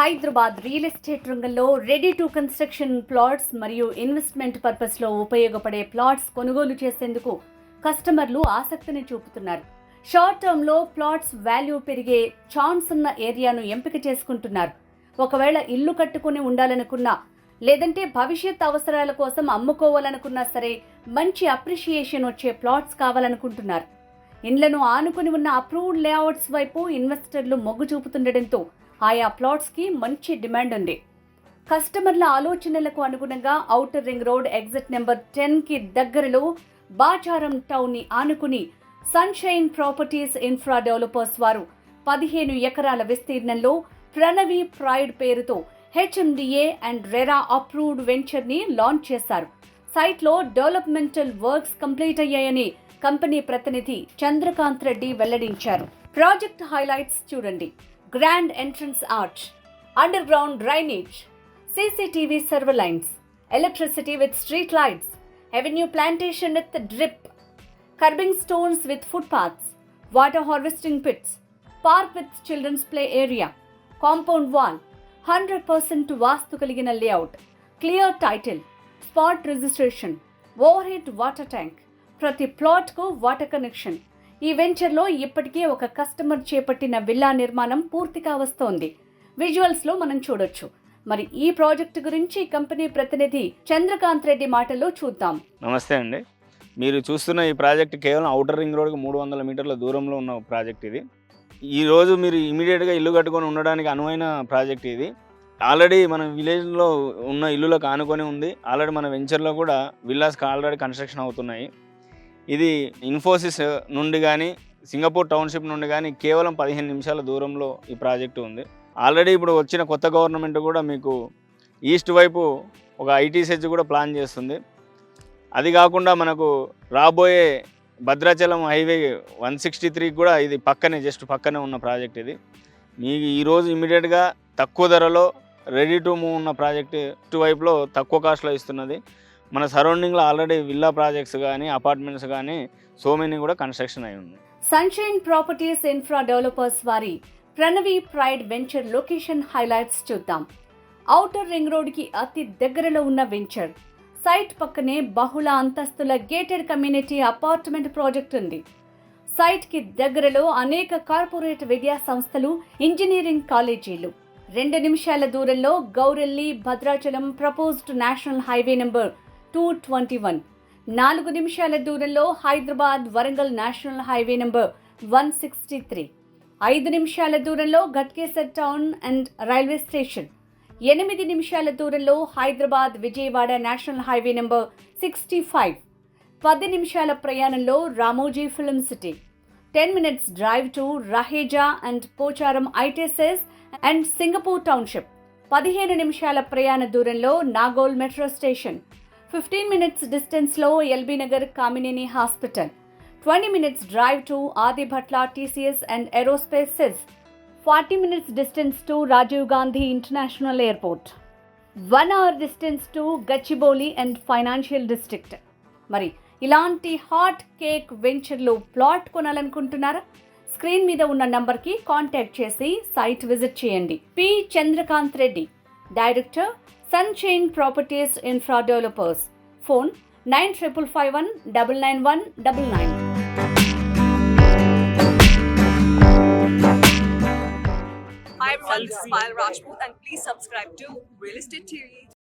Hyderabad real estate రంగంలో ready to construction plots మరియు investment పర్పస్లో ఉపయోగపడే ప్లాట్స్ కొనుగోలు చేసేందుకు కస్టమర్లు ఆసక్తిని చూపుతున్నారు. షార్ట్ టర్మ్లో ప్లాట్స్ వాల్యూ పెరిగే ఛాన్స్ ఉన్న ఏరియాను ఎంపిక చేసుకుంటున్నారు. ఒకవేళ ఇల్లు కట్టుకుని ఉండాలనుకున్నా లేదంటే భవిష్యత్ అవసరాల కోసం అమ్ముకోవాలనుకున్నా సరే మంచి అప్రిషియేషన్ వచ్చే ప్లాట్స్ కావాలనుకుంటున్నారు. ఇండ్లను ఆనుకుని ఉన్న అప్రూవ్డ్ లేఅవుట్స్ వైపు ఇన్వెస్టర్లు మొగ్గు చూపుతుండటంతో ఆయా ప్లాట్స్కి మంచి డిమాండ్ ఉంది. కస్టమర్ల ఆలోచనలకు అనుగుణంగా outer ring road exit number 10కి దగ్గరలో బాచారం టౌన్ని ఆనుకుని సన్షైన్ ప్రాపర్టీస్ ఇన్ఫ్రా డెవలపర్స్ వారు 15 ఎకరాల విస్తీర్ణంలో ప్రణవి ప్రైడ్ పేరుతో హెచ్ఎండిఏ అండ్ రెరా అప్రూవ్డ్ వెంచర్ని లాంచ్ చేశారు. సైట్లో డెవలప్మెంటల్ వర్క్స్ కంప్లీట్ అయ్యాయని కంపెనీ ప్రతినిధి చంద్రకాంత్ రెడ్డి వెల్లడించారు. ప్రాజెక్ట్ హైలైట్స్ చూడండి. Grand entrance arch, underground drainage, CCTV server lines, electricity with street lights, avenue plantation with drip, curbing stones with footpaths, water harvesting pits, park with children's play area, compound wall, 100% vastu kaligina layout, clear title, spot registration, overhead water tank, ప్రతి ప్లాట్కు water connection. ఈ వెంచర్లో ఇప్పటికే ఒక customer చేపట్టిన villa నిర్మాణం పూర్తిగా వస్తోంది. విజువల్స్లో మనం చూడొచ్చు. మరి ఈ ప్రాజెక్టు గురించి కంపెనీ ప్రతినిధి చంద్రకాంత్ రెడ్డి మాటల్లో చూద్దాం. నమస్తే అండి. మీరు చూస్తున్న ఈ ప్రాజెక్ట్ కేవలం ఔటర్ రింగ్ రోడ్కి 300 మీటర్ల దూరంలో ఉన్న ప్రాజెక్ట్ ఇది. ఈరోజు మీరు ఇమీడియట్గా ఇల్లు కట్టుకొని ఉండడానికి అనువైన ప్రాజెక్ట్ ఇది. ఆల్రెడీ మన విలేజ్లో ఉన్న ఇల్లులకు ఆనుకొని ఉంది. ఆల్రెడీ మన వెంచర్లో కూడా విల్లాస్కి ఆల్రెడీ కన్స్ట్రక్షన్ అవుతున్నాయి. ఇది ఇన్ఫోసిస్ నుండి కానీ సింగపూర్ టౌన్షిప్ నుండి కానీ కేవలం 15 నిమిషాల దూరంలో ఈ ప్రాజెక్టు ఉంది. ఆల్రెడీ ఇప్పుడు వచ్చిన కొత్త గవర్నమెంట్ కూడా మీకు ఈస్ట్ వైపు ఒక ఐటీసెచ్ కూడా ప్లాన్ చేస్తుంది. అది కాకుండా మనకు రాబోయే భద్రాచలం హైవే 163 కూడా ఇది జస్ట్ పక్కనే ఉన్న ప్రాజెక్ట్ ఇది. మీకు ఈరోజు ఇమీడియట్గా తక్కువ ధరలో రెడీ టు మూవ్ ఉన్న ప్రాజెక్ట్ ఇటు వైపులో తక్కువ కాస్ట్లో ఇస్తున్నది. మన సరౌండింగ్లో ఆల్రెడీ విల్లా ప్రాజెక్ట్స్ కానీ అపార్ట్మెంట్స్ కానీ సో మెనీ కూడా కన్స్ట్రక్షన్ అయి ఉంది. సన్షైన్ ప్రాపర్టీస్ ఇన్ఫ్రా డెవలపర్స్ వారి Pranavi pride venture location highlights చూద్దాం. ఔటర్ రింగ్ రోడ్కి అతి దగ్గరలో ఉన్న వెంచర్ సైట్ పక్కనే బహుళ అంతస్తుల గేటెడ్ కమ్యూనిటీ అపార్ట్మెంట్ ప్రాజెక్ట్ ఉంది. సైట్కి దగ్గరలో అనేక కార్పొరేట్ విద్యా సంస్థలు, ఇంజనీరింగ్ కాలేజీలు. 2 నిమిషాల దూరంలో Gowrelly Bhadrachalam proposed national highway number 221, 4 నిమిషాల దూరంలో Hyderabad Warangal national highway number 163, 5 నిమిషాల దూరంలో Ghatkesar town and railway station, 8 నిమిషాల దూరంలో Hyderabad Vijayawada national highway number 65, 10 నిమిషాల ప్రయాణంలో Ramoji film city, 10 minutes drive to Raheja and Pocharam ITSS and Singapore township, 15 నిమిషాల ప్రయాణ దూరంలో నాగోల్ మెట్రో స్టేషన్, 15 minutes డిస్టెన్స్లో LB Nagar Kamineni hospital, 20 minutes drive to Adibatla TCS and aerospaces, 40 minutes distance to Rajiv Gandhi international airport, 1 hour distance to Gachibowli and financial district. మరి ఇలాంటి hot cake వెంచర్లో plot కొనాలనుకుంటున్నారా? Screen మీద ఉన్న నంబర్కి కాంటాక్ట్ చేసి సైట్ విజిట్ చేయండి. P Chandrakanth Reddy, director, Sunshine Properties Infra Developers. Phone 9551 99199. Hi everyone, this is Payal Rajput and please subscribe to Real Estate TV.